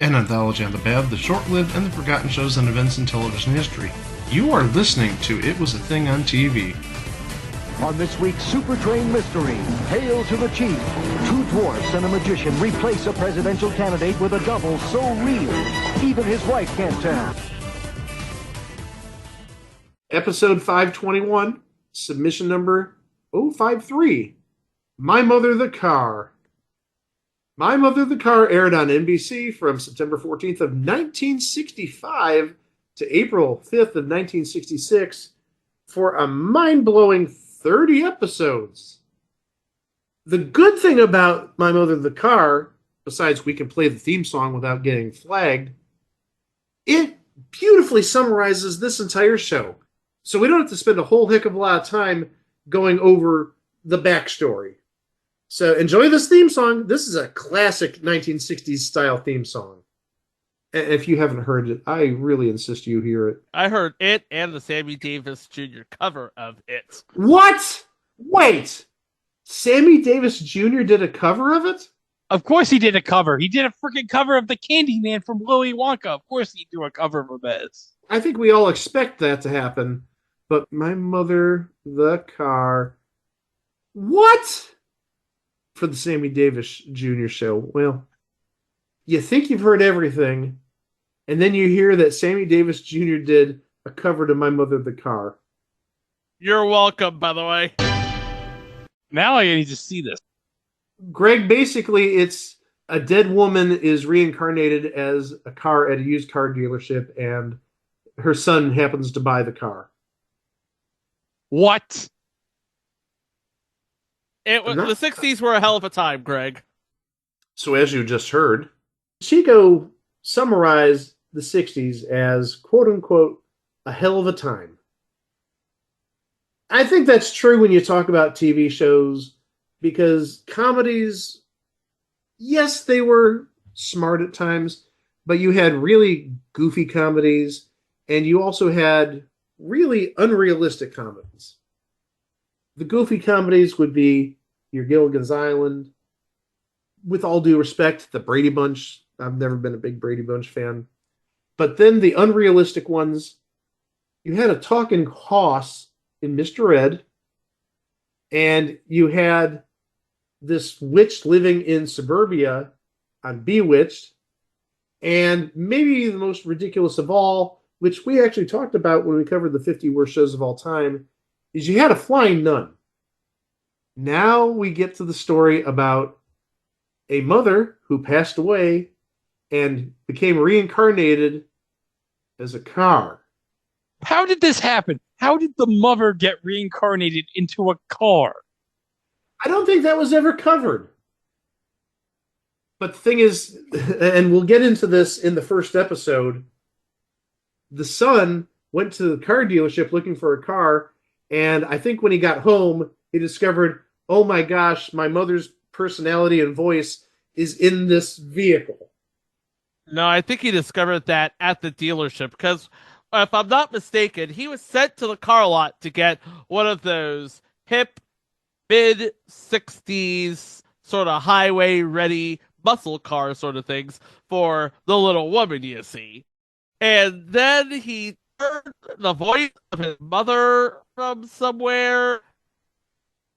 An anthology on the bad, the short-lived, and the forgotten shows and events in television history. You are listening to It Was a Thing on TV. On this week's Super Train Mystery, Hail to the Chief. Two dwarfs and a magician replace a presidential candidate with a double so real, even his wife can't tell. Episode 521, submission number 053, My Mother the Car. My Mother the Car aired on NBC from September 14th of 1965 to April 5th of 1966 for a mind-blowing 30 episodes. The good thing about My Mother the Car, besides we can play the theme song without getting flagged, it beautifully summarizes this entire show. So we don't have to spend a whole heck of a lot of time going over the backstory. So enjoy this theme song. This is a classic 1960s style theme song. And if you haven't heard it, I really insist you hear it. I heard it and the Sammy Davis Jr. cover of it. What? Wait! Sammy Davis Jr. did a cover of it? Of course he did a cover. He did a freaking cover of the Candyman from Willy Wonka. Of course he'd do a cover of this. I think we all expect that to happen. But My Mother the Car... What? For the Sammy Davis Jr. show. Well, you think you've heard everything, and then you hear that Sammy Davis Jr. did a cover to My Mother the Car. You're welcome, by the way. Now I need to see this. Greg, basically, it's a dead woman is reincarnated as a car at a used car dealership, and her son happens to buy the car. What? The 60s were a hell of a time, Greg. So as you just heard, Chico summarized the 60s as, quote-unquote, a hell of a time. I think that's true when you talk about TV shows, because comedies, yes, they were smart at times, but you had really goofy comedies, and you also had really unrealistic comedies. The goofy comedies would be your Gilligan's Island. With all due respect, the Brady Bunch. I've never been a big Brady Bunch fan. But then the unrealistic ones, you had a talking hoss in Mr. Ed, and you had this witch living in suburbia on Bewitched, and maybe the most ridiculous of all, which we actually talked about when we covered the 50 worst shows of all time, is you had a flying nun. Now we get to the story about a mother who passed away and became reincarnated as a car. How did this happen? How did the mother get reincarnated into a car? I don't think that was ever covered. But the thing is, and we'll get into this in the first episode, the son went to the car dealership looking for a car, and I think when he got home, he discovered, oh my gosh, my mother's personality and voice is in this vehicle. No, I think he discovered that at the dealership, because if I'm not mistaken, he was sent to the car lot to get one of those hip, mid-60s, sort of highway-ready muscle car sort of things for the little woman, you see. And then he heard the voice of his mother from somewhere,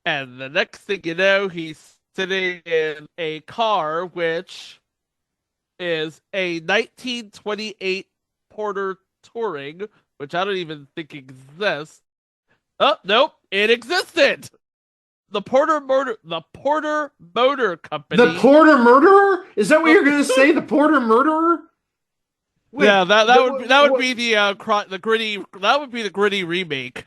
and the next thing you know, he's sitting in a car, which is a 1928 Porter Touring, which I don't even think exists. Oh, nope, it existed! The Porter Motor Company. The Porter Murderer? Is that what you're going to say? The Porter Murderer? Wait, yeah, that would be the gritty remake.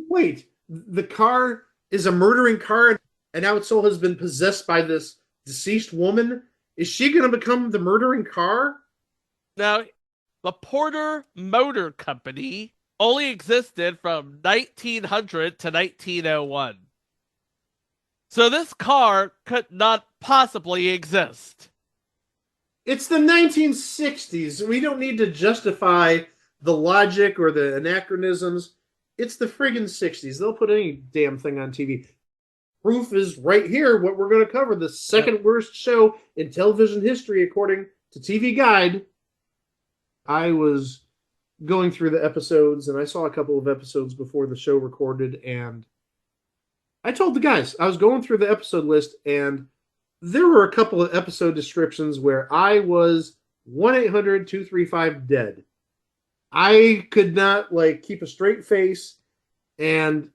Wait, the car is a murdering car, and now its soul has been possessed by this deceased woman? Is she going to become the murdering car? Now, the Porter Motor Company only existed from 1900 to 1901. So this car could not possibly exist. It's the 1960s. We don't need to justify the logic or the anachronisms. It's the friggin' 60s. They'll put any damn thing on TV. Proof is right here, what we're going to cover. The second worst show in television history, according to to TV Guide, I was going through the episodes and I saw a couple of episodes before the show recorded. And I told the guys, I was going through the episode list and there were a couple of episode descriptions where I was 1-800-235-DEAD. I could not like keep a straight face, and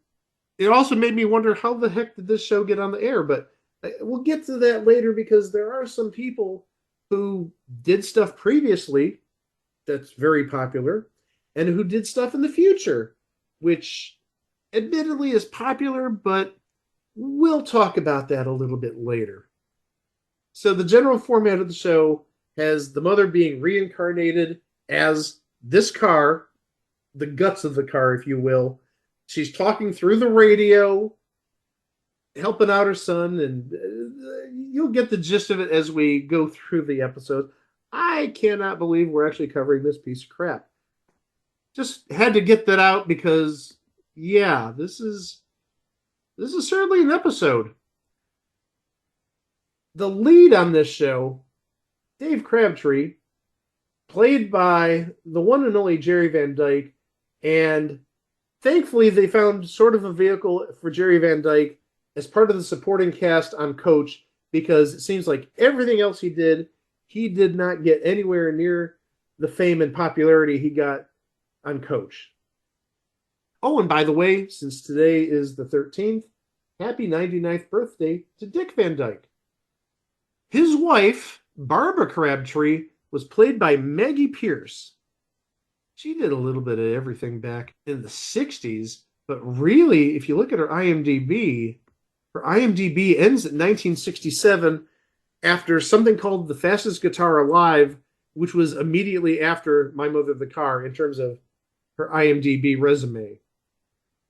it also made me wonder how the heck did this show get on the air. But we'll get to that later because there are some people who did stuff previously that's very popular and who did stuff in the future, which admittedly is popular, but we'll talk about that a little bit later. So the general format of the show has the mother being reincarnated as this car, the guts of the car, if you will. She's talking through the radio, helping out her son, and you'll get the gist of it as we go through the episode. I cannot believe we're actually covering this piece of crap. Just had to get that out because, yeah, this is certainly an episode. The lead on this show, Dave Crabtree, played by the one and only Jerry Van Dyke, and thankfully they found sort of a vehicle for Jerry Van Dyke as part of the supporting cast on Coach, because it seems like everything else he did not get anywhere near the fame and popularity he got on Coach. Oh, and by the way, since today is the 13th, happy 99th birthday to Dick Van Dyke. His wife, Barbara Crabtree, was played by Maggie Pierce. She did a little bit of everything back in the 60s, but really, if you look at her IMDb ends at 1967 after something called The Fastest Guitar Alive, which was immediately after My Mother the Car in terms of her IMDb resume.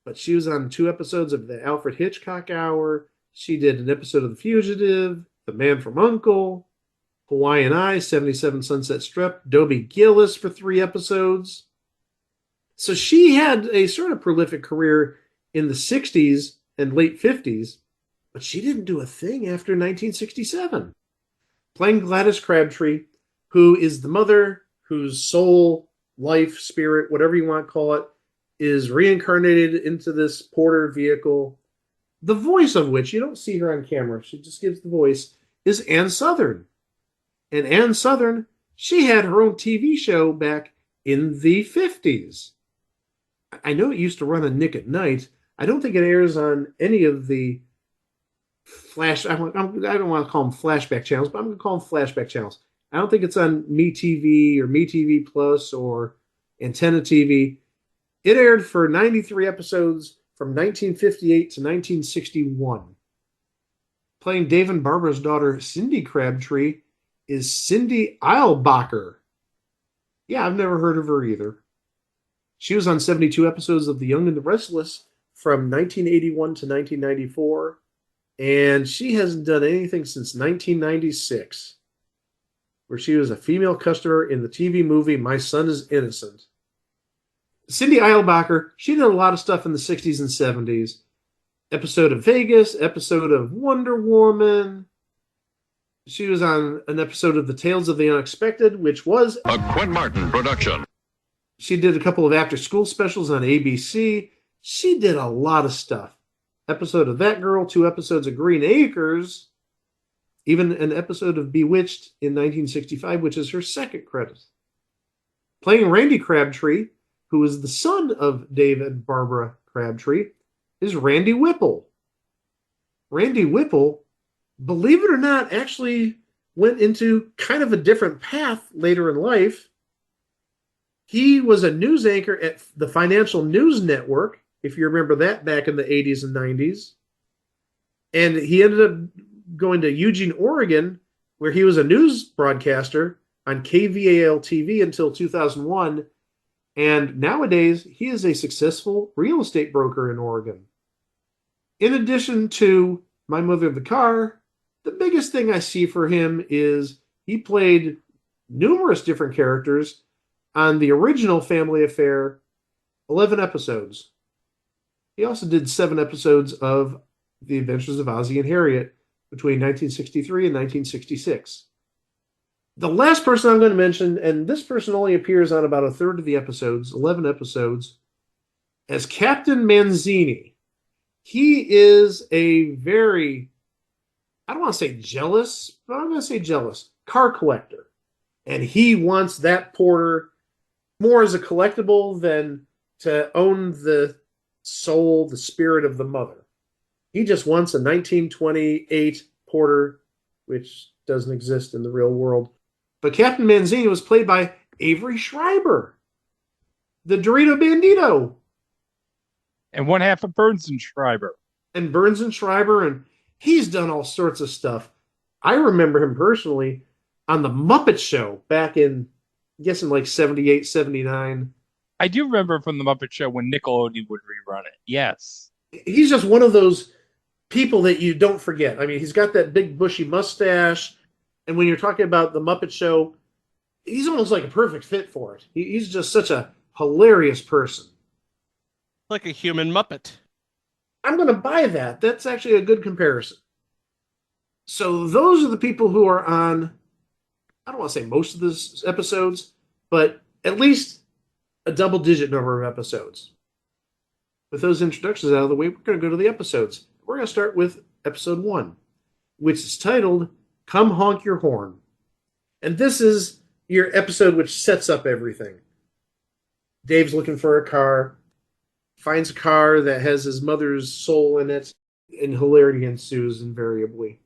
But she was on 2 episodes of the Alfred Hitchcock Hour. She did an episode of The Fugitive, The Man from U.N.C.L.E., Hawaiian Eyes, 77 Sunset Strip, Dobie Gillis for 3 episodes. So she had a sort of prolific career in the 60s and late 50s, but she didn't do a thing after 1967. Playing Gladys Crabtree, who is the mother whose soul, life, spirit, whatever you want to call it, is reincarnated into this Porter vehicle, the voice of which, you don't see her on camera, she just gives the voice, is Ann Southern. And Ann Southern, she had her own TV show back in the 50s. I know it used to run on Nick at Night. I don't think it airs on any of the I don't want to call them flashback channels, but I'm going to call them flashback channels. I don't think it's on MeTV or MeTV Plus or Antenna TV. It aired for 93 episodes from 1958 to 1961. Playing Dave and Barbara's daughter, Cindy Crabtree, is Cindy Eilbacher. Yeah, I've never heard of her either. She was on 72 episodes of The Young and the Restless from 1981 to 1994, and she hasn't done anything since 1996, where she was a female customer in the TV movie My Son is Innocent. Cindy Eilbacher, she did a lot of stuff in the 60s and 70s. Episode of Vegas, episode of Wonder Woman. She was on an episode of The Tales of the Unexpected, which was a Quinn Martin production. She did a couple of after-school specials on ABC. She did a lot of stuff. Episode of That Girl, 2 episodes of Green Acres, even an episode of Bewitched in 1965, which is her second credit. Playing Randy Crabtree, who is the son of Dave and Barbara Crabtree, is Randy Whipple. Randy Whipple, believe it or not, actually went into kind of a different path later in life. He was a news anchor at the Financial News Network, if you remember that back in the 80s and 90s. And he ended up going to Eugene, Oregon, where he was a news broadcaster on KVAL TV until 2001. And nowadays, he is a successful real estate broker in Oregon. In addition to My Mother the Car, the biggest thing I see for him is he played numerous different characters on the original Family Affair, 11 episodes. He also did 7 episodes of The Adventures of Ozzie and Harriet between 1963 and 1966. The last person I'm going to mention, and this person only appears on about a third of the episodes, 11 episodes, as Captain Manzini. He is a very, I don't want to say jealous, but I'm going to say jealous, car collector. And he wants that Porter more as a collectible than to own the soul, the spirit of the mother. He just wants a 1928 Porter, which doesn't exist in the real world. But Captain Manzini was played by Avery Schreiber, the Dorito Bandito. And one half of Burns and Schreiber. And Burns and Schreiber, and he's done all sorts of stuff. I remember him personally on the Muppet Show back in, I guess in like 78, 79. I do remember from the Muppet Show when Nickelodeon would rerun it. Yes. He's just one of those people that you don't forget. I mean, he's got that big bushy mustache. And when you're talking about the Muppet Show, he's almost like a perfect fit for it. He's just such a hilarious person. Like a human Muppet. I'm going to buy that. That's actually a good comparison. So those are the people who are on, I don't want to say most of the episodes, but at least a double-digit number of episodes. With those introductions out of the way, we're going to go to the episodes. We're going to start with episode 1, which is titled Come Honk Your Horn. And this is your episode which sets up everything. Dave's looking for a car, finds a car that has his mother's soul in it, and hilarity ensues invariably.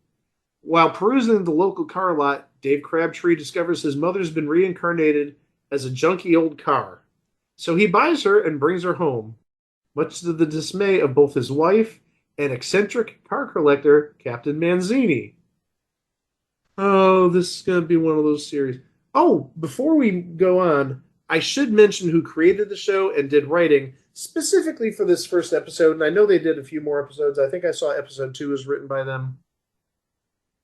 While perusing the local car lot, Dave Crabtree discovers his mother's been reincarnated as a junky old car. So he buys her and brings her home, much to the dismay of both his wife and eccentric car collector, Captain Manzini. Oh, this is going to be one of those series. Oh, before we go on, I should mention who created the show and did writing specifically for this first episode, and I know they did a few more episodes. I think I saw episode 2 was written by them.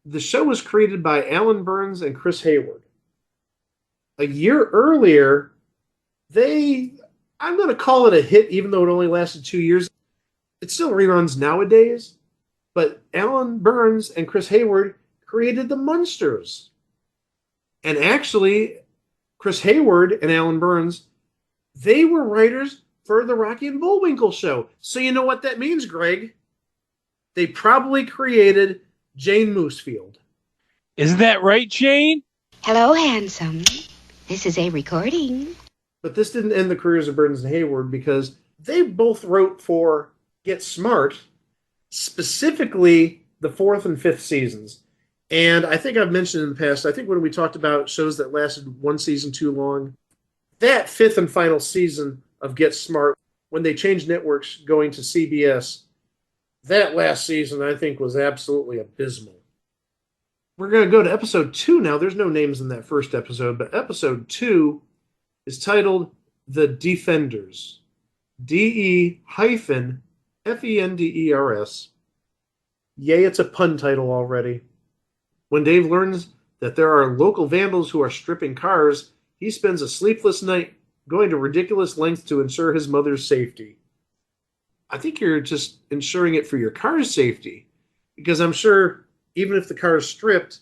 The show was created by Alan Burns and Chris Hayward. A year earlier, I'm going to call it a hit, even though it only lasted 2 years. It still reruns nowadays, but Alan Burns and Chris Hayward created the Munsters. And actually, Chris Hayward and Alan Burns, they were writers for the Rocky and Bullwinkle show. So you know what that means, Greg? They probably created Jane Moosefield. Isn't that right, Jane? Hello, handsome. This is a recording. But this didn't end the careers of Burns and Hayward because they both wrote for Get Smart, specifically the 4th and 5th seasons. And I think I've mentioned in the past, I think when we talked about shows that lasted one season too long, that 5th and final season of Get Smart, when they changed networks going to CBS, that last season I think was absolutely abysmal. We're going to go to episode 2 now. There's no names in that first episode, but episode 2 is titled The Defenders. DE-FENDERS. Yay, it's a pun title already. When Dave learns that there are local vandals who are stripping cars, he spends a sleepless night going to ridiculous lengths to ensure his mother's safety. I think you're just ensuring it for your car's safety, because I'm sure even if the car is stripped,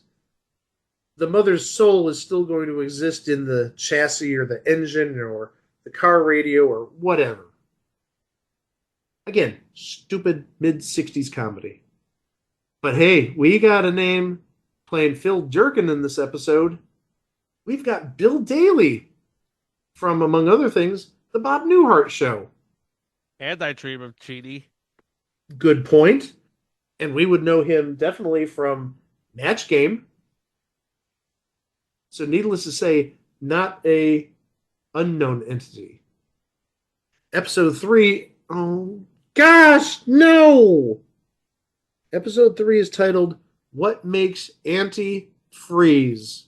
the mother's soul is still going to exist in the chassis or the engine or the car radio or whatever. Again, stupid mid-60s comedy. But hey, we got a name playing Phil Durkin in this episode. We've got Bill Daly from, among other things, The Bob Newhart Show. And I Dream of Jeannie. Good point. And we would know him definitely from Match Game. So needless to say, not a unknown entity. Episode 3, oh gosh, no! Episode 3 is titled, What Makes Auntie Freeze?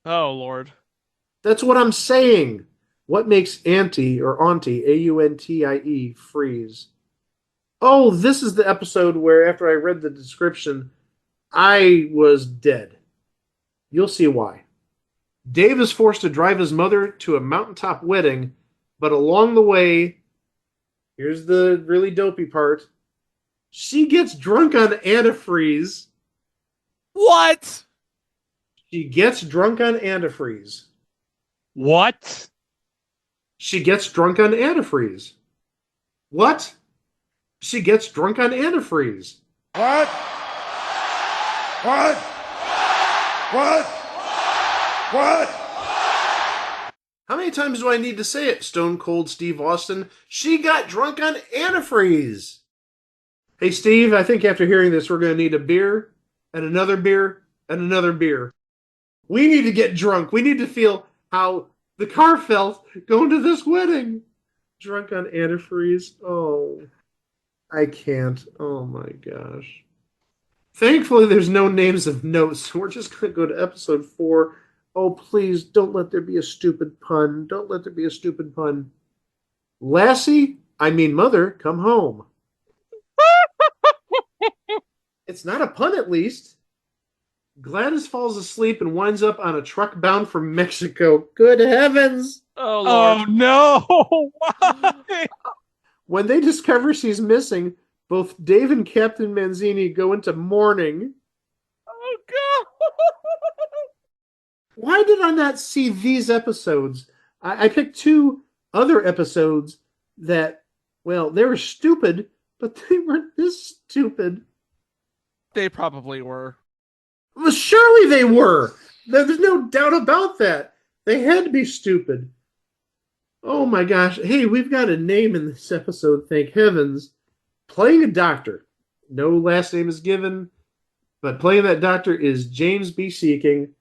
Oh, Lord. That's what I'm saying. What makes Auntie, or Auntie, A-U-N-T-I-E, freeze? Oh, this is the episode where after I read the description, I was dead. You'll see why. Dave is forced to drive his mother to a mountaintop wedding, but along the way, here's the really dopey part, she gets drunk on antifreeze. What? She gets drunk on antifreeze. What? She gets drunk on antifreeze. What? She gets drunk on antifreeze. What? What? What? What? How many times do I need to say it, Stone Cold Steve Austin? She got drunk on antifreeze. Hey, Steve, I think after hearing this, we're going to need a beer, and another beer, and another beer. We need to get drunk. We need to feel how the car felt going to this wedding. Drunk on antifreeze. Oh, I can't. Oh, my gosh. Thankfully, there's no names of notes, so we're just going to go to episode 4. Oh, please, don't let there be a stupid pun. Don't let there be a stupid pun. Lassie, I mean mother, come home. It's not a pun, at least. Gladys falls asleep and winds up on a truck bound for Mexico. Good heavens! Oh, Lord. Oh no! Why? When they discover she's missing, both Dave and Captain Manzini go into mourning. Oh, God. Why did I not see these episodes? I picked 2 other episodes that, well, they were stupid, but they weren't this stupid. They probably were. Well, surely they were. There's no doubt about that. They had to be stupid. Oh my gosh. Hey, we've got a name in this episode, thank heavens. Playing a doctor. No last name is given, but playing that doctor is James B. Seeking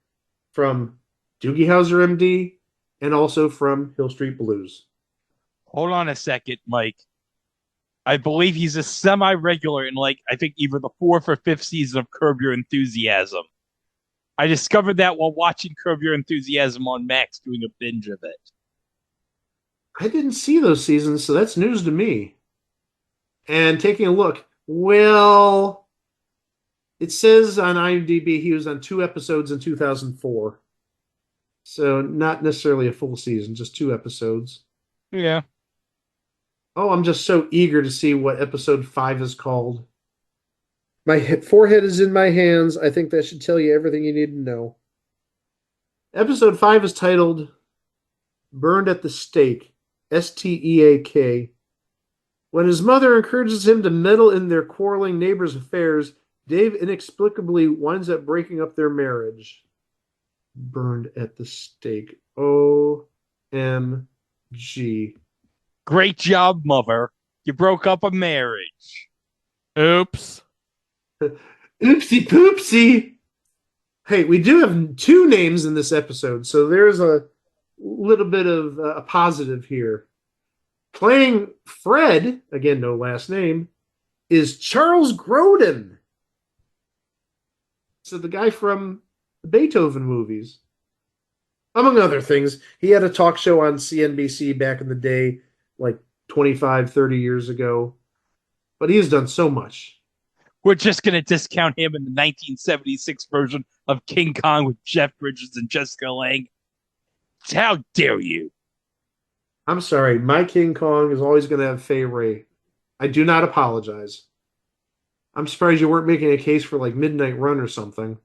from Doogie Howser, MD, and also from Hill Street Blues. Hold on a second, Mike. I believe he's a semi-regular in, like, I think either the 4th or 5th season of Curb Your Enthusiasm. I discovered that while watching Curb Your Enthusiasm on Max, doing a binge of it. I didn't see those seasons, so that's news to me. And taking a look, well, it says on IMDb he was on 2 episodes in 2004. So not necessarily a full season, just 2 episodes. Yeah. Oh, I'm just so eager to see what episode 5 is called. My forehead is in my hands. I think that should tell you everything you need to know. Episode 5 is titled Burned at the Stake. Steak. When his mother encourages him to meddle in their quarreling neighbors' affairs, Dave inexplicably winds up breaking up their marriage. Burned at the stake. OMG. Great job, mother. You broke up a marriage. Oops. Oopsie poopsie. Hey, we do have 2 names in this episode, so there's a little bit of a positive here. Playing Fred, again, no last name, is Charles Grodin. So the guy from the Beethoven movies. Among other things, he had a talk show on CNBC back in the day, like 25, 30 years ago. But he has done so much. We're just going to discount him in the 1976 version of King Kong with Jeff Bridges and Jessica Lange. How dare you? I'm sorry, my King Kong is always going to have Fay Ray. I do not apologize. I'm surprised you weren't making a case for like Midnight Run or something.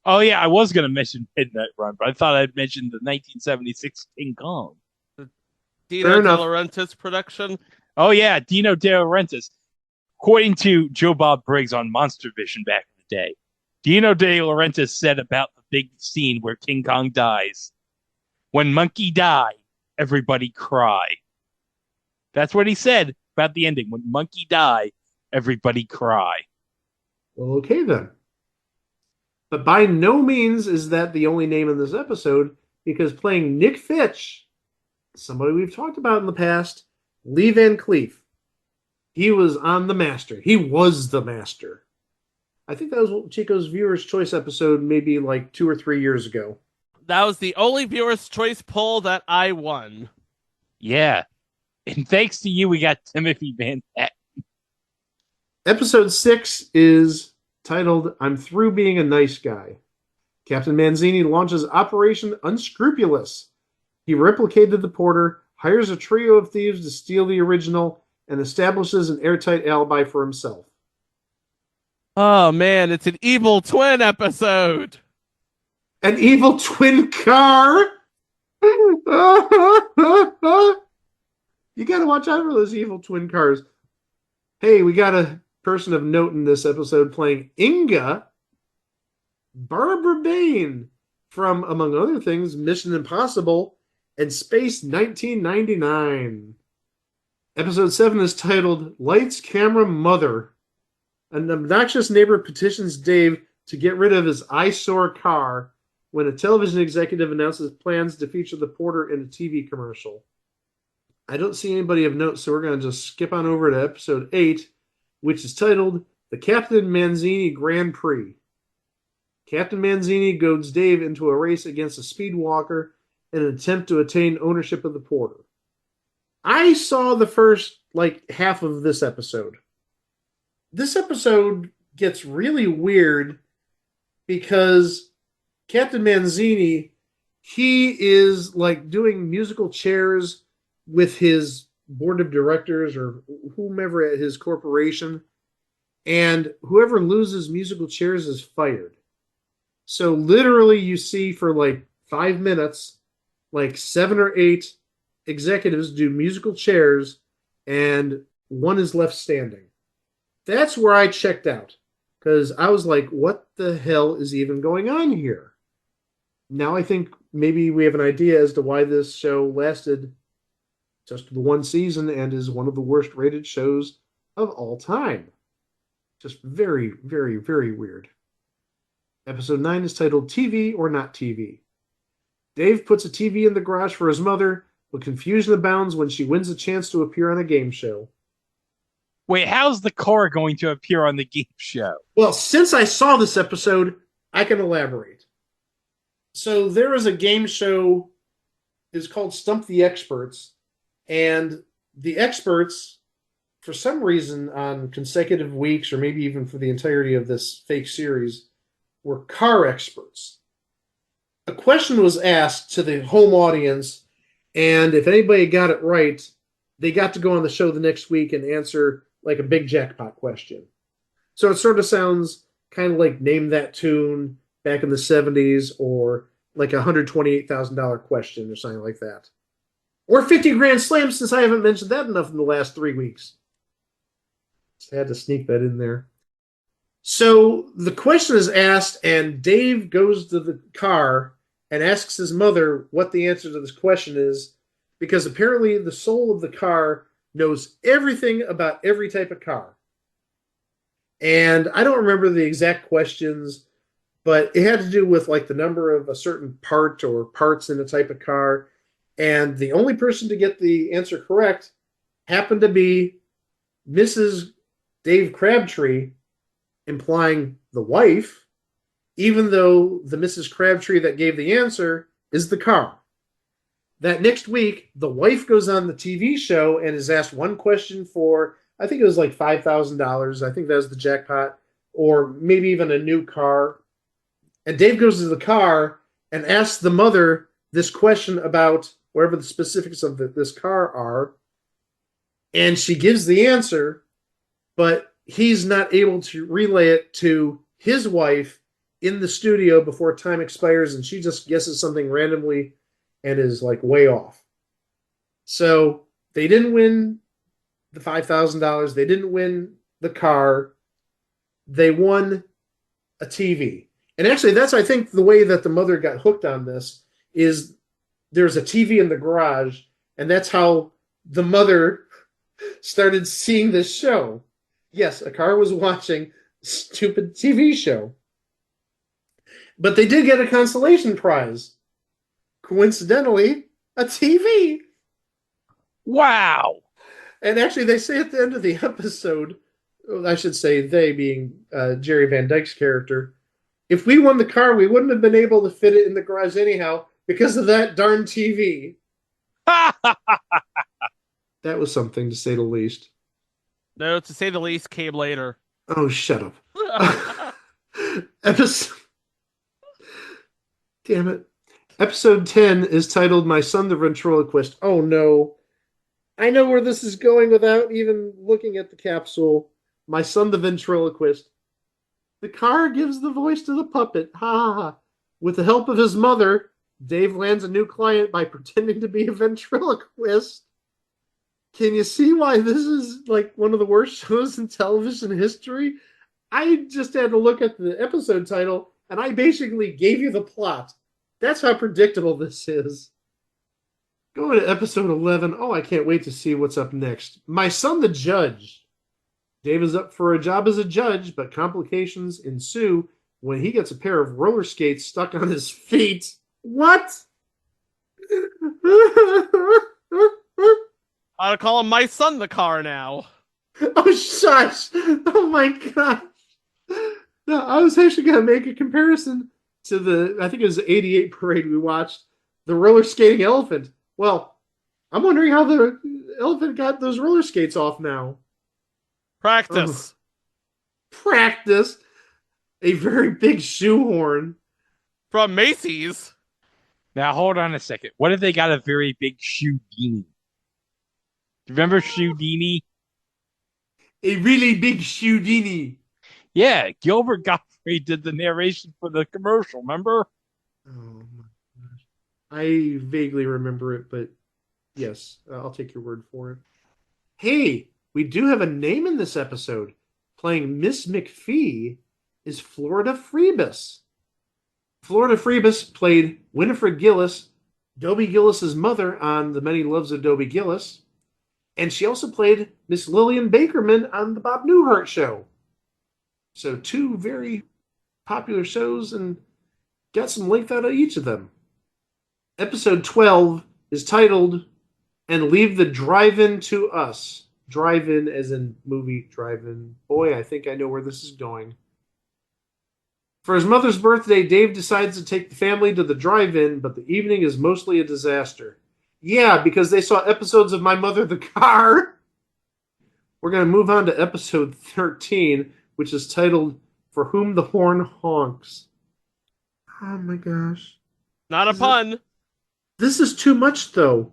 Oh, yeah, I was going to mention Midnight Run, but I thought I'd mention the 1976 King Kong. Dino De Laurentiis production. Oh, yeah, Dino De Laurentiis. According to Joe Bob Briggs on Monster Vision back in the day, Dino De Laurentiis said about the big scene where King Kong dies, "When monkey die, everybody cry." That's what he said about the ending. When monkey die, everybody cry. Well, okay then. But by no means is that the only name in this episode, because playing Nick Fitch, somebody we've talked about in the past, Lee Van Cleef. He was on The Master. He was The Master. I think that was Chico's Viewer's Choice episode maybe like 2 or 3 years ago. That was the only Viewer's Choice poll that I won. Yeah. And thanks to you, we got Timothy Van Patten. Episode 6 is titled I'm Through Being a Nice Guy. Captain Manzini launches Operation Unscrupulous. He replicated the porter, hires a trio of thieves to steal the original, and establishes an airtight alibi for himself. Oh man, it's an evil twin episode. An evil twin car. You got to watch out for those evil twin cars. Hey, we got a person of note in this episode playing Inga, Barbara Bain from, among other things, Mission Impossible and Space 1999. Episode 7 is titled Lights, Camera, Mother. An obnoxious neighbor petitions Dave to get rid of his eyesore car when a television executive announces plans to feature the porter in a TV commercial. I don't see anybody of note, so we're going to just skip on over to episode 8, which is titled The Captain Manzini Grand Prix. Captain Manzini goads Dave into a race against a speed walker in an attempt to attain ownership of the porter. I saw the first, half of this episode. This episode gets really weird because Captain Manzini, he is doing musical chairs with his board of directors or whomever at his corporation, and whoever loses musical chairs is fired. So literally you see for 5 minutes, 7 or 8 executives do musical chairs and one is left standing. That's where I checked out because I was like, what the hell is even going on here? Now I think maybe we have an idea as to why this show lasted just the one season and is one of the worst rated shows of all time. Just very, very, very weird. Episode 9 is titled TV or Not TV. Dave puts a TV in the garage for his mother, but confusion abounds when she wins a chance to appear on a game show. Wait, how's the car going to appear on the game show? Well, since I saw this episode, I can elaborate. So there is a game show, it's called Stump the Experts, and the experts, for some reason, on consecutive weeks, or maybe even for the entirety of this fake series, were car experts. A question was asked to the home audience, and if anybody got it right, they got to go on the show the next week and answer a big jackpot question. So it sort of sounds kind of like Name That Tune back in the 70s, or like a $128,000 question or something like that. Or 50 Grand Slam, since I haven't mentioned that enough in the last 3 weeks. Just had to sneak that in there. So the question is asked, and Dave goes to the car and asks his mother what the answer to this question is, because apparently the soul of the car knows everything about every type of car. And I don't remember the exact questions, but it had to do with the number of a certain part or parts in a type of car. And the only person to get the answer correct happened to be Mrs. Dave Crabtree, implying the wife, even though the Mrs. Crabtree that gave the answer is the car. That next week, the wife goes on the TV show and is asked one question for, I think it was $5,000. I think that was the jackpot, or maybe even a new car. And Dave goes to the car and asks the mother this question about whatever the specifics of this car are. And she gives the answer, but he's not able to relay it to his wife in the studio before time expires, and she just guesses something randomly and is way off. So they didn't win the $5,000. They didn't win the car. They won a TV. And actually, that's, I think, the way that the mother got hooked on this is there's a TV in the garage, and that's how the mother started seeing this show. Yes, a car was watching a stupid TV show. But they did get a consolation prize. Coincidentally, a TV. Wow. And actually, they say at the end of the episode, I should say they being Jerry Van Dyke's character, if we won the car, we wouldn't have been able to fit it in the garage anyhow because of that darn TV. That was something, to say the least. No, to say the least, came later. Oh, shut up. Episode... Damn it. Episode 10 is titled My Son the Ventriloquist. Oh, no. I know where this is going without even looking at the capsule. My Son the Ventriloquist. The car gives the voice to the puppet. Ha ha ha. With the help of his mother, Dave lands a new client by pretending to be a ventriloquist. Can you see why this is like one of the worst shows in television history? I just had to look at the episode title and I basically gave you the plot. That's how predictable this is. Going to episode 11. Oh, I can't wait to see what's up next. My Son the Judge. Dave is up for a job as a judge, but complications ensue when he gets a pair of roller skates stuck on his feet. What? I'll call him My Son the Car now. Oh, shush. Oh, my gosh. No, I was actually going to make a comparison to I think it was the 88 parade we watched, the roller skating elephant. Well, I'm wondering how the elephant got those roller skates off now. Practice. Practice. A very big shoehorn. From Macy's. Now, hold on a second. What if they got a very big Shoudini? Remember Shoudini? A really big Shoudini. Yeah, Gilbert Gottfried did the narration for the commercial, remember? Oh, my gosh. I vaguely remember it, but yes, I'll take your word for it. Hey, we do have a name in this episode. Playing Miss McPhee is Florida Freebus. Florida Freebus played Winifred Gillis, Dobie Gillis's mother on The Many Loves of Dobie Gillis, and she also played Miss Lillian Bakerman on The Bob Newhart Show. So 2 very popular shows and got some length out of each of them. Episode 12 is titled And Leave the Drive-In to Us. Drive-in as in movie drive-in. Boy, I think I know where this is going. For his mother's birthday, Dave decides to take the family to the drive-in, but the evening is mostly a disaster. Yeah, because they saw episodes of My Mother the Car. We're going to move on to episode 13, which is titled For Whom the Horn Honks. Oh my gosh. Not a pun. This is too much, though.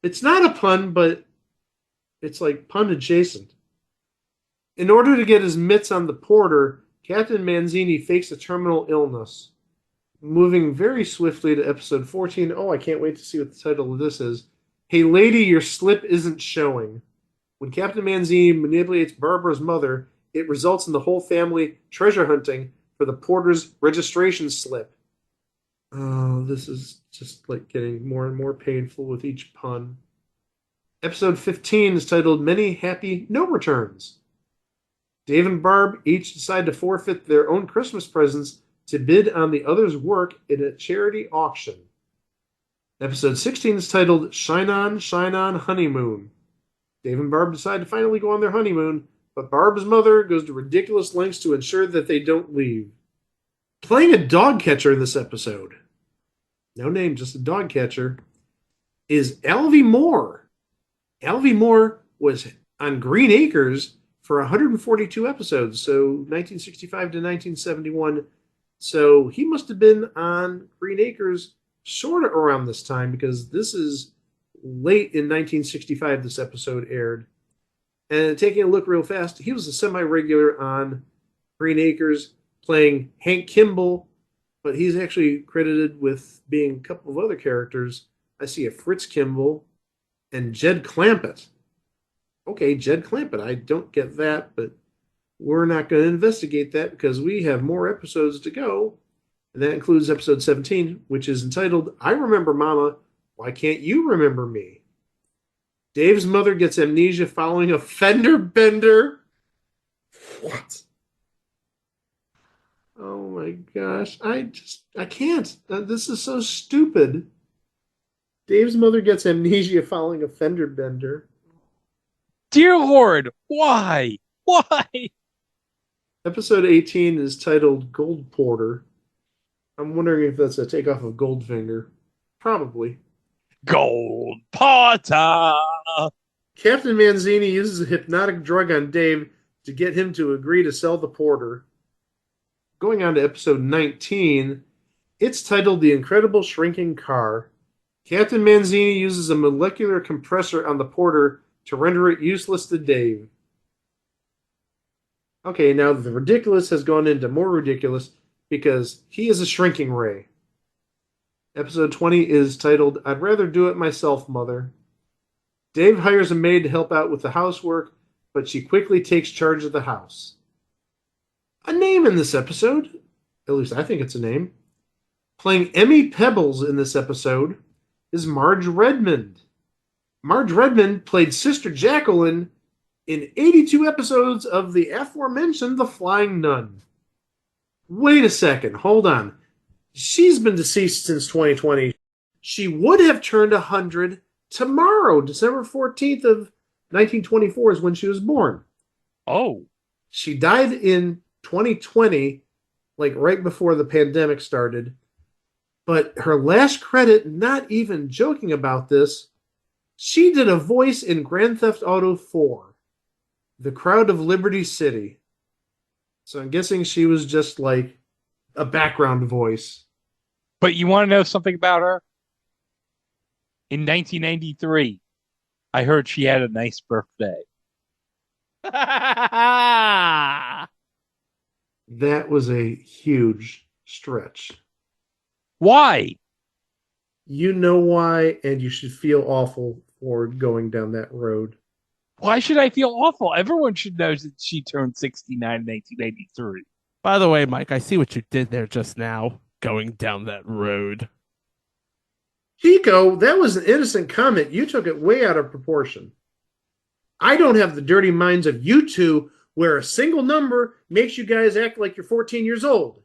It's not a pun, but it's like pun adjacent. In order to get his mitts on the porter, Captain Manzini fakes a terminal illness. Moving very swiftly to episode 14. Oh, I can't wait to see what the title of this is. Hey, lady, your slip isn't showing. When Captain Manzini manipulates Barbara's mother, it results in the whole family treasure hunting for the porter's registration slip. Oh, this is just like getting more and more painful with each pun. Episode 15 is titled Many Happy No Returns. Dave and Barb each decide to forfeit their own Christmas presents to bid on the other's work in a charity auction. Episode 16 is titled Shine On, Honeymoon. Dave and Barb decide to finally go on their honeymoon, but Barb's mother goes to ridiculous lengths to ensure that they don't leave. Playing a dog catcher in this episode, no name, just a dog catcher, is Alvy Moore. Alvy Moore was on Green Acres for 142 episodes, so 1965 to 1971. So he must have been on Green Acres sort of around this time, because this is late in 1965 this episode aired. And taking a look real fast, he was a semi-regular on Green Acres playing Hank Kimball, but he's actually credited with being a couple of other characters. I see a Fritz Kimball and Jed Clampett. Okay, Jed Clampett, I don't get that, but we're not going to investigate that because we have more episodes to go. And that includes episode 17, which is entitled, I Remember Mama, Why Can't You Remember Me? Dave's mother gets amnesia following a fender bender. What? Oh my gosh. I can't. This is so stupid. Dave's mother gets amnesia following a fender bender. Dear Lord, why? Why? Episode 18 is titled Gold Porter. I'm wondering if that's a takeoff of Goldfinger. Probably. Gold Potter! Captain Manzini uses a hypnotic drug on Dave to get him to agree to sell the porter. Going on to episode 19, it's titled The Incredible Shrinking Car. Captain Manzini uses a molecular compressor on the porter to render it useless to Dave. Okay, now the ridiculous has gone into more ridiculous because he is a shrinking ray. Episode 20 is titled, I'd Rather Do It Myself, Mother. Dave hires a maid to help out with the housework, but she quickly takes charge of the house. A name in this episode, at least I think it's a name. Playing Emmy Pebbles in this episode is Marge Redmond. Marge Redmond played Sister Jacqueline in 82 episodes of the aforementioned The Flying Nun. Wait a second, hold on. She's been deceased since 2020. She would have turned 100 tomorrow, December 14th of 1924 is when she was born. Oh. She died in 2020, like right before the pandemic started. But her last credit, not even joking about this, she did a voice in Grand Theft Auto 4, The Crowd of Liberty City. So I'm guessing she was just like a background voice. But you want to know something about her? In 1993, I heard she had a nice birthday. That was a huge stretch. Why? You know why, and you should feel awful for going down that road. Why should I feel awful? Everyone should know that she turned 69 in 1983. By the way, Mike, I see what you did there just now, going down that road. Chico, that was an innocent comment. You took it way out of proportion. I don't have the dirty minds of you two where a single number makes you guys act like you're 14 years old.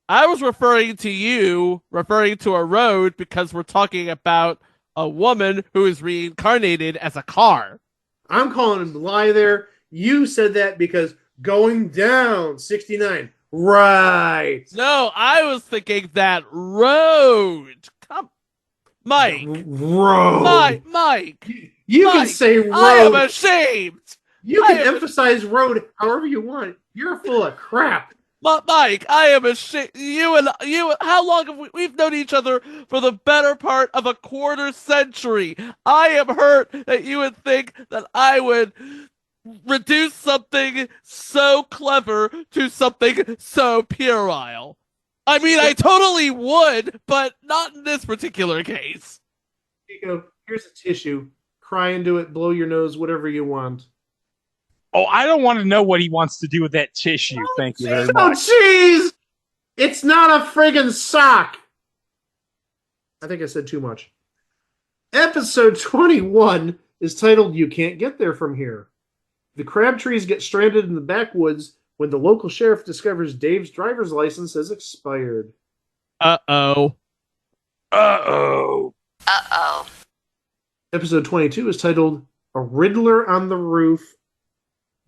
I was referring to a road, because we're talking about a woman who is reincarnated as a car. I'm calling him a lie there. You said that because going down 69. Right. No, I was thinking that road. Come, Mike. Road. Mike. You Mike, can say road. I am ashamed. You can emphasize road however you want. You're full of crap. Mike, I am ashamed. You, how long have we've known each other for the better part of a quarter century? I am hurt that you would think that I would reduce something so clever to something so puerile. I mean, I totally would, but not in this particular case. Chico, here's a tissue. Cry into it, blow your nose, whatever you want. Oh, I don't want to know what he wants to do with that tissue. Thank you very Oh, much. jeez! It's not a friggin' sock! I think I said too much. Episode 21 is titled You Can't Get There From Here. The Crabtrees get stranded in the backwoods when the local sheriff discovers Dave's driver's license has expired. Uh-oh. Uh-oh. Uh-oh. Episode 22 is titled A Riddler on the Roof.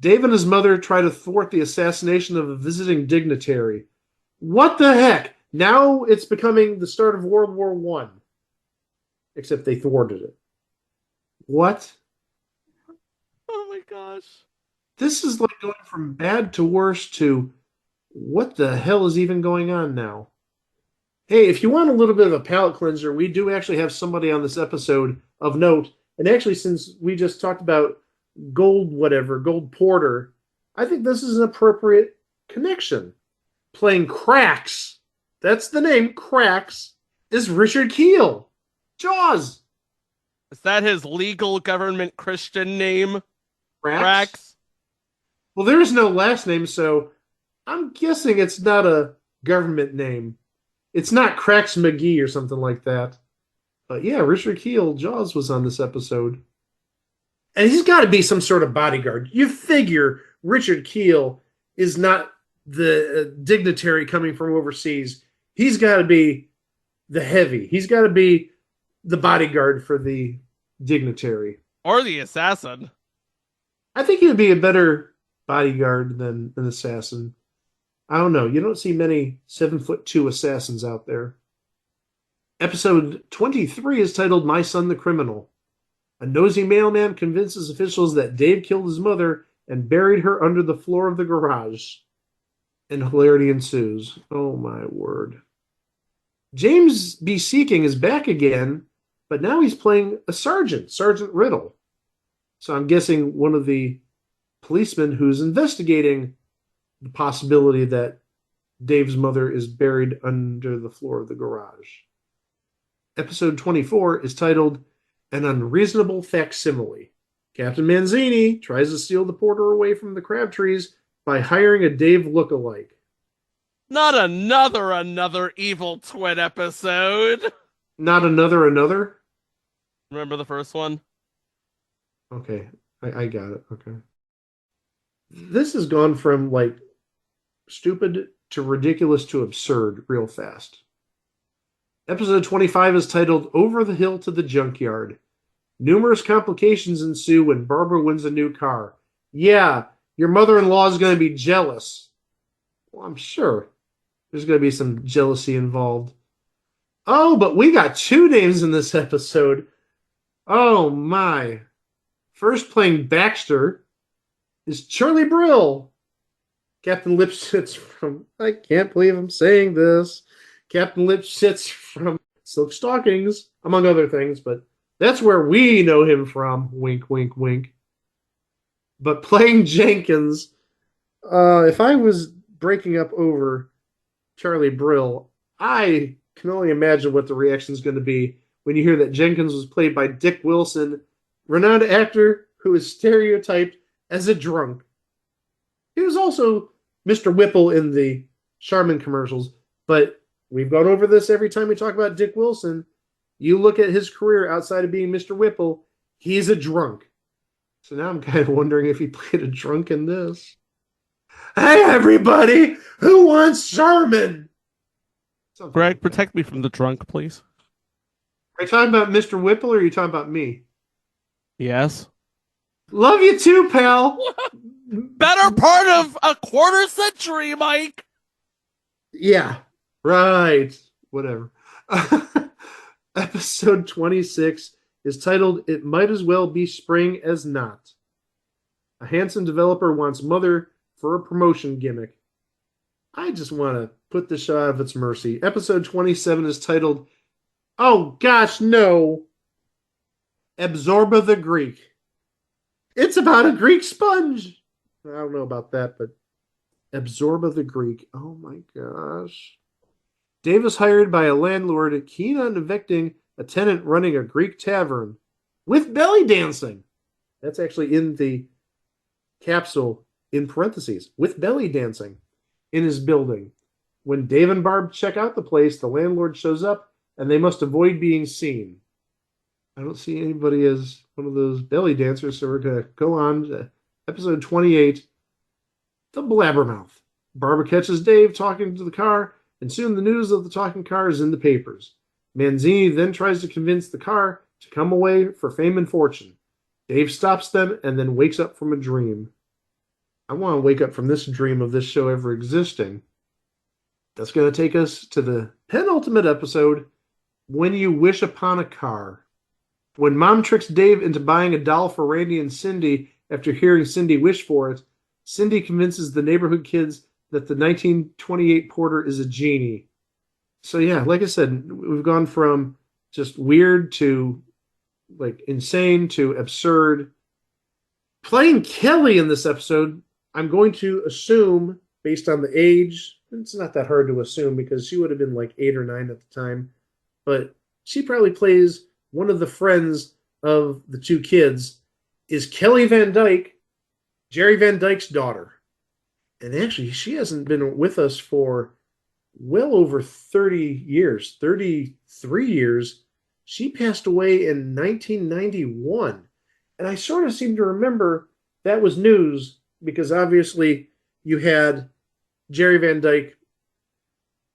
Dave and his mother try to thwart the assassination of a visiting dignitary. What the heck? Now it's becoming the start of World War I. Except they thwarted it. What? Oh my gosh. This is like going from bad to worse to what the hell is even going on now? Hey, if you want a little bit of a palate cleanser, we do actually have somebody on this episode of note. And actually, since we just talked about Gold Porter, I think this is an appropriate connection. Playing Cracks, that's the name, Cracks, is Richard Keel. Jaws. Is that his legal government Christian name? Cracks? Cracks? Well, there is no last name, so I'm guessing it's not a government name. It's not Cracks McGee or something like that. But yeah, Richard Keel, Jaws, was on this episode. And he's got to be some sort of bodyguard. You figure Richard Keel is not the dignitary coming from overseas. He's got to be the heavy. He's got to be the bodyguard for the dignitary. Or the assassin. I think he would be a better bodyguard than an assassin. I don't know. You don't see many 7'2" assassins out there. Episode 23 is titled My Son the Criminal. A nosy mailman convinces officials that Dave killed his mother and buried her under the floor of the garage. And hilarity ensues. Oh my word. James B. Seeking is back again, but now he's playing a sergeant, Sergeant Riddle. So I'm guessing one of the policemen who's investigating the possibility that Dave's mother is buried under the floor of the garage. Episode 24 is titled An Unreasonable Facsimile. Captain Manzini tries to steal the porter away from the Crabtrees by hiring a Dave lookalike. Not another evil twin episode. Not another? Remember the first one? Okay, I got it. Okay. This has gone from like stupid to ridiculous to absurd real fast. Episode 25 is titled Over the Hill to the Junkyard. Numerous complications ensue when Barbara wins a new car. Yeah, your mother-in-law is going to be jealous. Well, I'm sure there's going to be some jealousy involved. Oh, but we got two names in this episode. Oh, my. First playing Baxter is Charlie Brill. Captain Lipschitz from, I can't believe I'm saying this, Captain Lipschitz from Silk Stockings, among other things, but that's where we know him from. Wink, wink, wink. But playing Jenkins, if I was breaking up over Charlie Brill, I can only imagine what the reaction is going to be when you hear that Jenkins was played by Dick Wilson, renowned actor who is stereotyped as a drunk. He was also Mr. Whipple in the Charmin commercials, but we've gone over this every time we talk about Dick Wilson. You look at his career outside of being Mr. Whipple, he's a drunk. So now I'm kind of wondering if he played a drunk in this. Hey, everybody! Who wants Charmin? Greg, protect me from the drunk, please. Are you talking about Mr. Whipple or are you talking about me? Yes. Love you too, pal. Better part of a quarter century, Mike. Yeah, right. Whatever. Episode 26 is titled It Might As Well Be Spring as Not. A handsome developer wants mother for a promotion gimmick. I just want to put the show out of its mercy. Episode 27 is titled, oh gosh, no, Absorba the Greek. It's about a Greek sponge. I don't know about that, but Absorba the Greek. Oh my gosh. Dave is hired by a landlord keen on evicting a tenant running a Greek tavern with belly dancing. That's actually in the capsule in parentheses, with belly dancing in his building. When Dave and Barb check out the place, the landlord shows up and they must avoid being seen. I don't see anybody as one of those belly dancers, so we're going to go on to episode 28, The Blabbermouth. Barbara catches Dave talking to the car, and soon the news of the talking car is in the papers. Manzini then tries to convince the car to come away for fame and fortune. Dave stops them and then wakes up from a dream. I want to wake up from this dream of this show ever existing. That's going to take us to the penultimate episode, When You Wish Upon a Car. When Mom tricks Dave into buying a doll for Randy and Cindy after hearing Cindy wish for it, Cindy convinces the neighborhood kids that the 1928 Porter is a genie. So yeah, like I said, we've gone from just weird to like insane to absurd. Playing Kelly in this episode, I'm going to assume, based on the age, it's not that hard to assume because she would have been like 8 or 9 at the time, but she probably plays one of the friends of the two kids, is Kelly Van Dyke, Jerry Van Dyke's daughter. And actually, she hasn't been with us for well over 30 years, 33 years. She passed away in 1991. And I sort of seem to remember that was news because obviously you had Jerry Van Dyke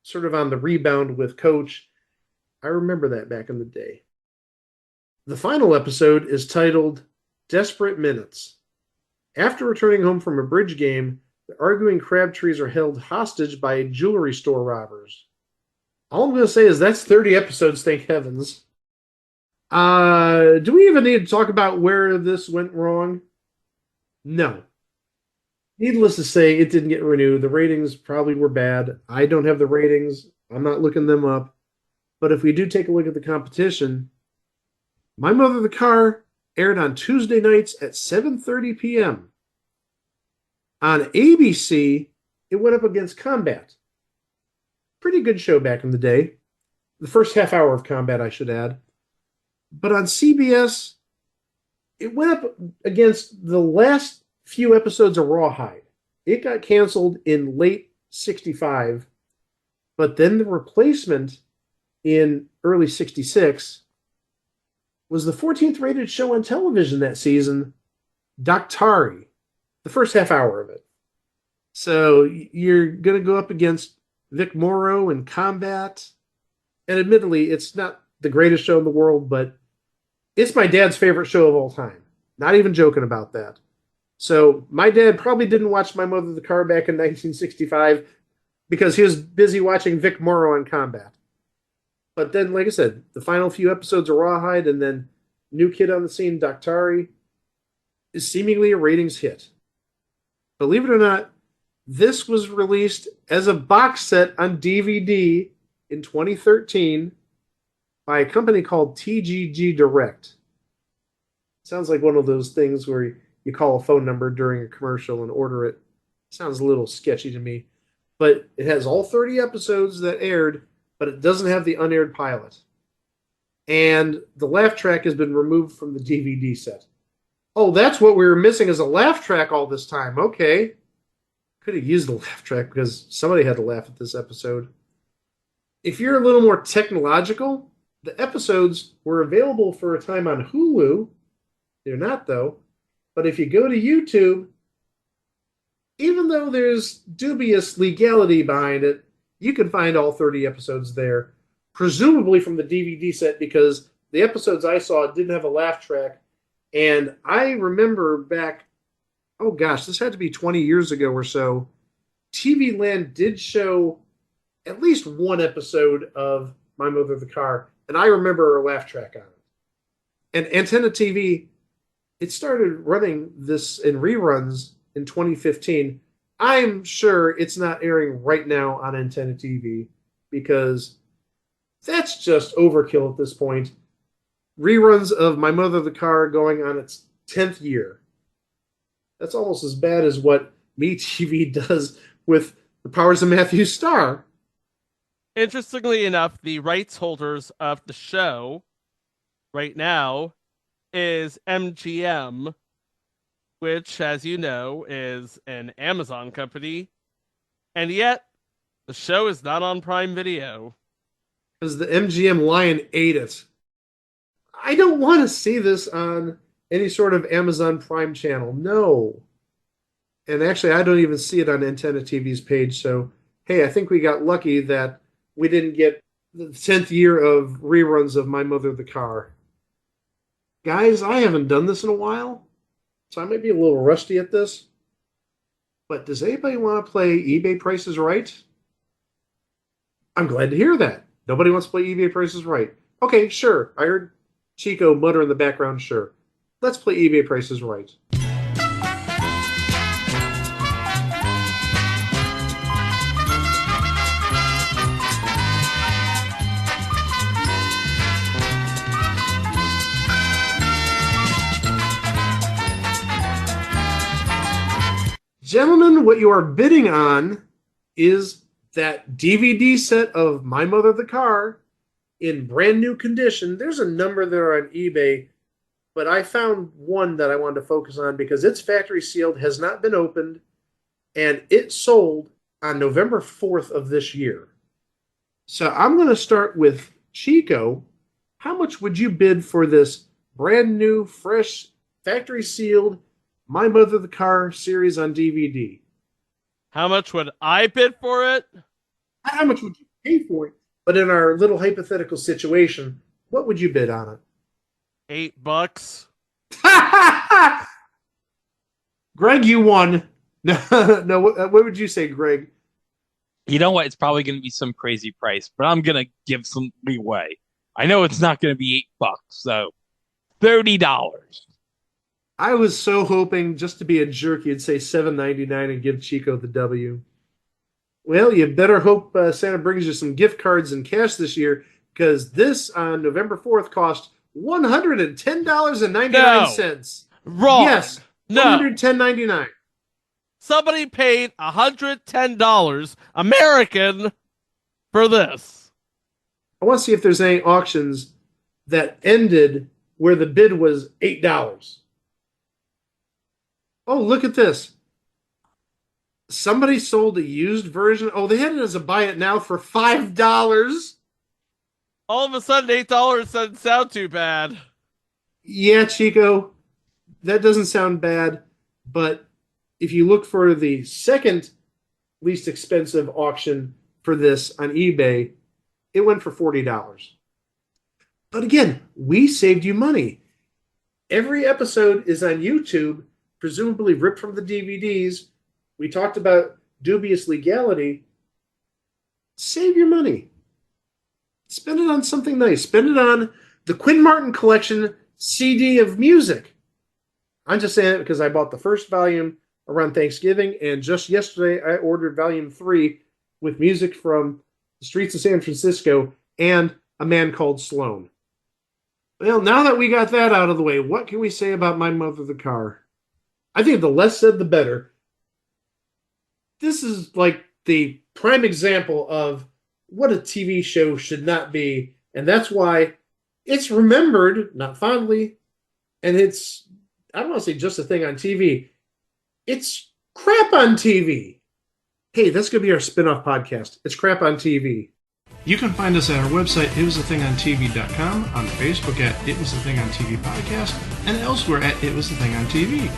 sort of on the rebound with Coach. I remember that back in the day. The final episode is titled Desperate Minutes. After returning home from a bridge game, the arguing Crabtrees are held hostage by jewelry store robbers. All I'm going to say is that's 30 episodes, thank heavens. Do we even need to talk about where this went wrong? No. Needless to say, it didn't get renewed. The ratings probably were bad. I don't have the ratings. I'm not looking them up. But if we do take a look at the competition, My Mother the Car aired on Tuesday nights at 7:30 p.m. On ABC, it went up against Combat. Pretty good show back in the day. The first half hour of Combat, I should add. But on CBS, it went up against the last few episodes of Rawhide. It got canceled in late 65, but then the replacement in early 66 was the 14th rated show on television that season, Daktari, the first half hour of it. So you're going to go up against Vic Morrow in Combat. And admittedly, it's not the greatest show in the world, but it's my dad's favorite show of all time. Not even joking about that. So my dad probably didn't watch My Mother the Car back in 1965 because he was busy watching Vic Morrow on Combat. But then, like I said, the final few episodes of Rawhide and then New Kid on the Scene, Daktari, is seemingly a ratings hit. Believe it or not, this was released as a box set on DVD in 2013 by a company called TGG Direct. Sounds like one of those things where you call a phone number during a commercial and order it. Sounds a little sketchy to me. But it has all 30 episodes that aired, but it doesn't have the unaired pilot. And the laugh track has been removed from the DVD set. Oh, that's what we were missing as a laugh track all this time. Okay. Could have used the laugh track because somebody had to laugh at this episode. If you're a little more technological, the episodes were available for a time on Hulu. They're not, though. But if you go to YouTube, even though there's dubious legality behind it, you can find all 30 episodes there, presumably from the DVD set, because the episodes I saw didn't have a laugh track. And I remember back, oh gosh, this had to be 20 years ago or so, TV Land did show at least one episode of My Mother the Car, and I remember a laugh track on it. And Antenna TV, it started running this in reruns in 2015. I'm sure it's not airing right now on Antenna TV because that's just overkill at this point. Reruns of My Mother the Car going on its 10th year. That's almost as bad as what MeTV does with The Powers of Matthew Star. Interestingly enough, the rights holders of the show right now is MGM, which, as you know, is an Amazon company. And yet, the show is not on Prime Video. Because the MGM lion ate it. I don't want to see this on any sort of Amazon Prime channel. No. And actually, I don't even see it on Antenna TV's page. So, hey, I think we got lucky that we didn't get the 10th year of reruns of My Mother the Car. Guys, I haven't done this in a while, so I might be a little rusty at this. But does anybody want to play eBay Price is Right? I'm glad to hear that. Nobody wants to play eBay Price is Right. Okay, sure. I heard Chico mutter in the background, sure. Let's play eBay Price is Right. Gentlemen, what you are bidding on is that DVD set of My Mother the Car in brand new condition. There's a number there on eBay, but I found one that I wanted to focus on because it's factory sealed, has not been opened, and it sold on November 4th of this year. So I'm going to start with Chico. How much would you bid for this brand new, fresh, factory sealed My Mother the Car series on DVD? How much would I bid for it? How much would you pay for it? But in our little hypothetical situation, what would you bid on it? $8. Greg, you won. No, what would you say, Greg? You know what? It's probably going to be some crazy price, but I'm going to give some leeway. I know it's not going to be $8, so $30. I was so hoping, just to be a jerk, you'd say $7.99 and give Chico the W. Well, you better hope Santa brings you some gift cards and cash this year, because this on November 4th cost $110.99. Wrong. Yes, No. $110.99. Somebody paid $110 American for this. I want to see if there's any auctions that ended where the bid was $8. Oh, look at this. Somebody sold a used version. Oh, they had it as a buy it now for $5. All of a sudden, $8 doesn't sound too bad. Yeah, Chico, that doesn't sound bad. But if you look for the second least expensive auction for this on eBay, it went for $40. But again, we saved you money. Every episode is on YouTube, presumably ripped from the DVDs. We talked about dubious legality. Save your money. Spend it on something nice. Spend it on the Quinn Martin Collection CD of music. I'm just saying it because I bought the first volume around Thanksgiving, and just yesterday I ordered volume 3 with music from the streets of San Francisco and A Man Called Sloan. Well, now that we got that out of the way, what can we say about My Mother the Car? I think the less said, the better. This is like the prime example of what a TV show should not be, and that's why it's remembered, not fondly, and it's, I don't want to say just a thing on TV. It's crap on TV. Hey, that's going to be our spin-off podcast. It's crap on TV. You can find us at our website, itwasthathingontv.com, on Facebook at It Was The Thing on TV podcast, and elsewhere at It Was The Thing on TV.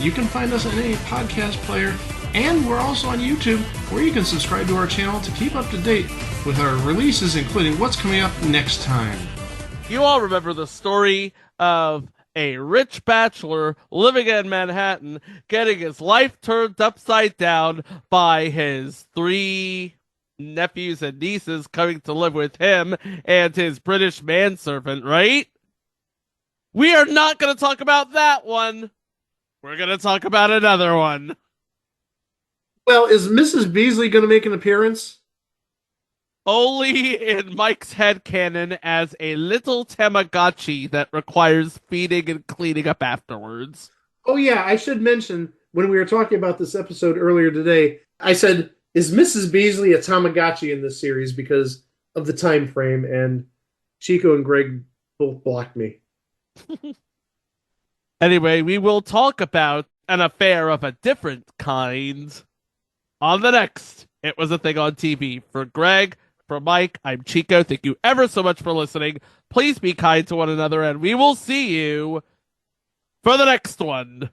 You can find us on any podcast player, and we're also on YouTube, where you can subscribe to our channel to keep up to date with our releases, including what's coming up next time. You all remember the story of a rich bachelor living in Manhattan getting his life turned upside down by his 3 nephews and nieces coming to live with him and his British manservant, right? We are not going to talk about that one. We're going to talk about another one. Well, is Mrs. Beasley going to make an appearance? Only in Mike's headcanon as a little Tamagotchi that requires feeding and cleaning up afterwards. Oh, yeah, I should mention, when we were talking about this episode earlier today, I said, is Mrs. Beasley a Tamagotchi in this series because of the time frame? And Chico and Greg both blocked me. Anyway, we will talk about an affair of a different kind on the next It Was a Thing on TV. For Greg, for Mike, I'm Chico. Thank you ever so much for listening. Please be kind to one another, and we will see you for the next one.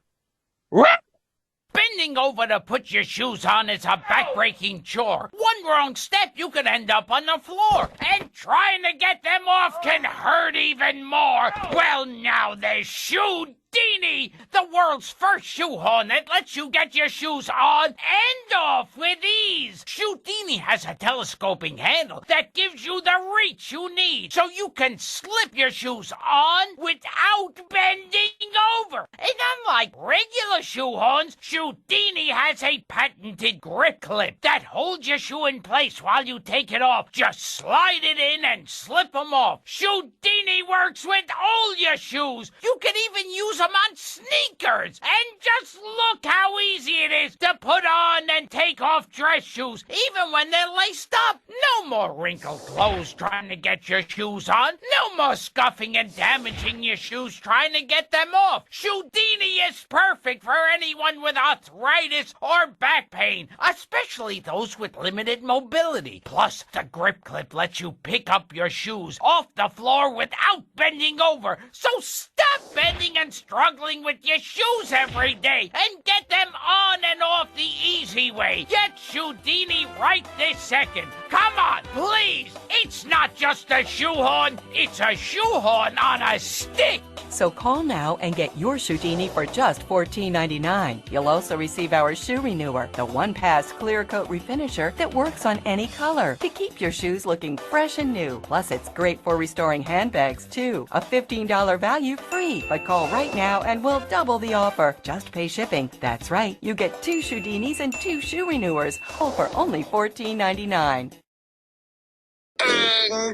Bending over to put your shoes on is a backbreaking chore. One wrong step, you could end up on the floor. And trying to get them off can hurt even more. Well, now there's Shoe-Dini, the world's first shoe horn that lets you get your shoes on and off with ease. Shoe-Dini has a telescoping handle that gives you the reach you need, so you can slip your shoes on without bending over. And unlike regular shoe horns, Shoe-Dini has a patented grip clip that holds your shoe in place while you take it off. Just slide it in and slip them off. Shoe-Dini works with all your shoes. You can even use them on sneakers. And just look how easy it is to put on and take off dress shoes, even when they're laced up. No more wrinkled clothes trying to get your shoes on. No more scuffing and damaging your shoes trying to get them off. Shoe-Dini is perfect for anyone with arthritis or back pain, especially those with limited mobility. Plus, the grip clip lets you pick up your shoes off the floor without bending over. So stop bending and struggling with your shoes every day and get them on and off the easy way. Get Shoe-Dini right this second. Come on, please. It's not just a shoehorn. It's a shoehorn on a stick. So call now and get your Shoe-Dini for just $14.99. You'll also receive our Shoe Renewer, the one-pass clear coat refinisher that works on any color to keep your shoes looking fresh and new. Plus, it's great for restoring handbags, too. A $15 value free. But call right now and we'll double the offer. Just pay shipping. That's right. You get 2 Shoe-Dinis and 2 Shoe Renewers, all for only $14.99.